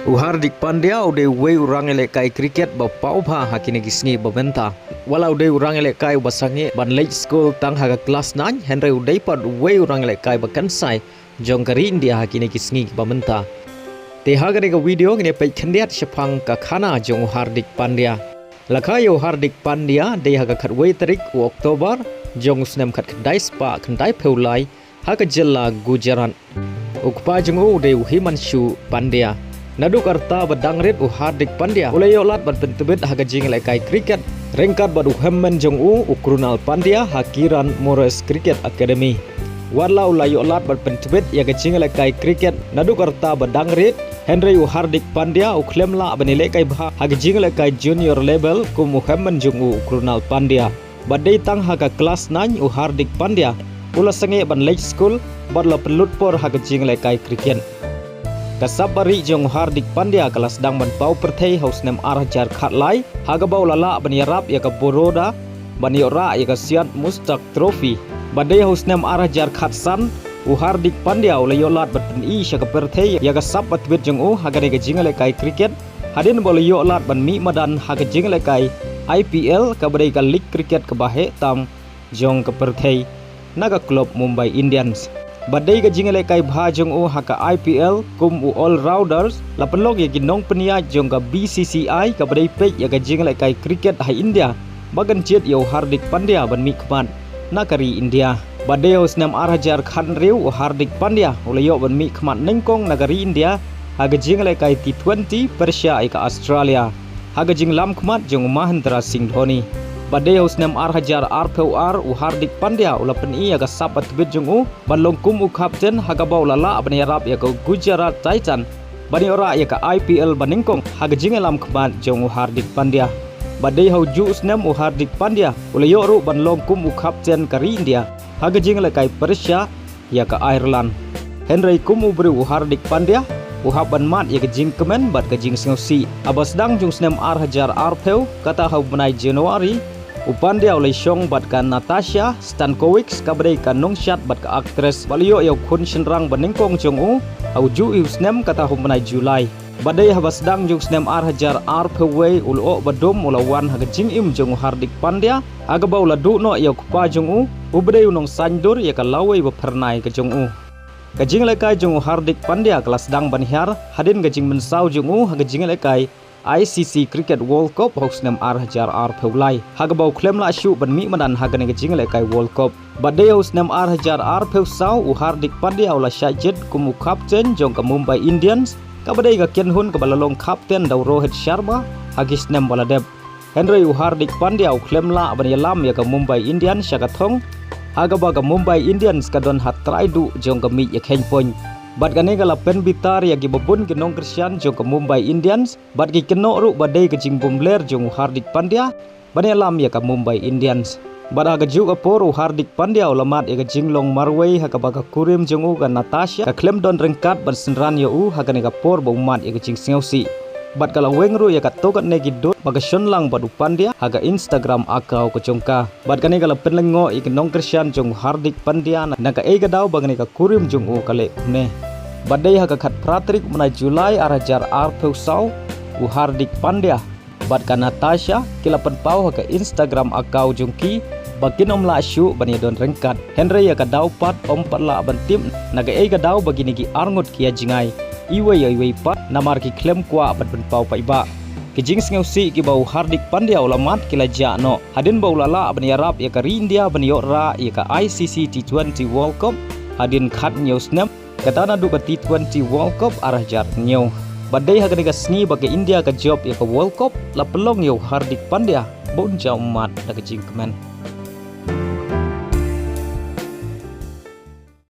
Hardik Pandya udah we orang elekai kriket bapau bah hakini gisngi babenta. Walau udah orang elekai basangi ban late school tang haga kelas 9 Henry udah pad we orang elekai bakansai jongkari India hakini gisngi babenta. Te haga dega video ngene pai khandiat shapang ka khana jong Hardik Pandya. Lakayo Hardik Pandya de haga khat we tarik Oktober jong snem khat khandai spa khandai pheulai haga jilla Gujarat. Ukpa jong udah Himanshu Pandya. Naduk arta badangrit Hardik Pandya ulay yolat bad pentubit haga jing lekai kriket rengkat badu hemmen jong ukrunal Pandya hakiran Morris Cricket Academy warla ulay yolat bad pentubit yaga jing lekai kriket naduk arta badangrit Henry Hardik Pandya uklemla banile kai bha haga jing lekai junior level kum hemmen jong ukrunal Pandya badai tang haga kelas 9 Hardik Pandya ula sange ban late school badla pelut por haga jing lekai kriket Kasabari jong Hardik Pandya kelas dang ban pau perthei haus nem arjar khatlai haga bau lala ban yarap ya ka boroda ban yora ya ka siat mustak trophy badai haus nem arjar khatsan Hardik Pandya ula yolat bat pen i sha ka perthei ya ka sab bat bit jong haga de jingale kai cricket hadin bol yolat ban mi madan haga jingale kai IPL ka badai ka league cricket ka bahe tam jong ka perthei naga club Mumbai Indians badai ga jingale kai bhajong haka IPL kum all rounders la penlog ya ginong penia jong ka BCCI ka badai pe ya ga jingale kai cricket hai India bagan chet yo Hardik Pandya ban mi khman nakari India badai os nam arhajar khan riu Hardik Pandya ulayo ban mi khman nengkong nagari India haga jingale kai T20 Persia ka Australia haga jinglam khmat jong Mahendra Singh Dhoni badai haus nem arhajar RPR Hardik Pandya ula peni aga sabat bit jong balong kum kapten haga bau lala bani yarap ya Gujarat Titan bani ora ya ka IPL baningkong haga jingelam khban jong Hardik Pandya badai hau ju nem Hardik Pandya ula yoru banlong kum kapten kari India haga jingela kai Persia ya ka Ireland Henry kum ubru Hardik Pandya uhaban mat ya ka jing kemen bat ka jing singsi abas dang jong nem arhajar RPL kata hau benai Januari Pandya oleh syong bat ka Natasha Stankovic kabadai ka nongshat bat ka aktres baliyo yaw kun senrang baningkong jong au ju snem kata humanai Julai badai habas dang jong snem arhajar RPW ulo badom ulawan haga jing jong Hardik Pandya aga baula du no yaw kupa jong ubadai unong sandur ya ka lawai bapernai ka jong ka jing lekai jong Hardik Pandya kelas dang banhiar hadin ga jing mensau jong haga jing lekai ICC Cricket World Cup haus nem arhajar RPW haga bau klem la shu ban mi madan haga ne jing le kai World Cup badai haus nem arhajar RPW sau Hardik Pandya ula shajet kum kapten jong ka Mumbai Indians ka badai ga ken hun ka balalong kapten daw Rohit Sharma hagis nem baladeb Henry Hardik Pandya klem la ban yalam ya ka Mumbai Indians sha ka thong haga ba ka Mumbai Indians ka don hat try du jong ka mi ya khen point bat gane gala pen bitar ya gibabun ginong Christian jong ka Mumbai Indians bat gi keno ru badai ka jing bumbler jong Hardik Pandya bani alam ya ka Mumbai Indians bat aga juga por Hardik Pandya ulamat ya ka jing long Marway ha ka baga kurim jong ka Natasha ka klem don rengkat ban senran ya haga ne ka por ba umat ya ka jing singausi bat kala wengru ya ka tokat ne gidot baga shonlang badu Pandya haga Instagram akau ka jongka bat gane gala penlengo ignong Christian jong Hardik Pandya na ka ega daw bagane ka kurim jong kale ne badai haga khat pratrik menai Julai arhajar RPW sau Hardik Pandya bat ka Natasha kilapan pau haga Instagram akau jongki bakin la syu bani don rengkat Henry ya ka daw pat patla ban tim naga ega daw bagini gi arngot kia jingai iwe pat namar ki klem kwa bat ban pau pa iba kijing singausi ki bau Hardik Pandya ulamat kila jano hadin bau lala ban yarap ya ka India ban yora ya ka ICC T20 World Cup hadin khat news nem katana du ka T20 World Cup arhajar new badai haga ga sni bagi India ka job ya ka World Cup la pelong yo Hardik Pandya bon jauh mat daga jing kemen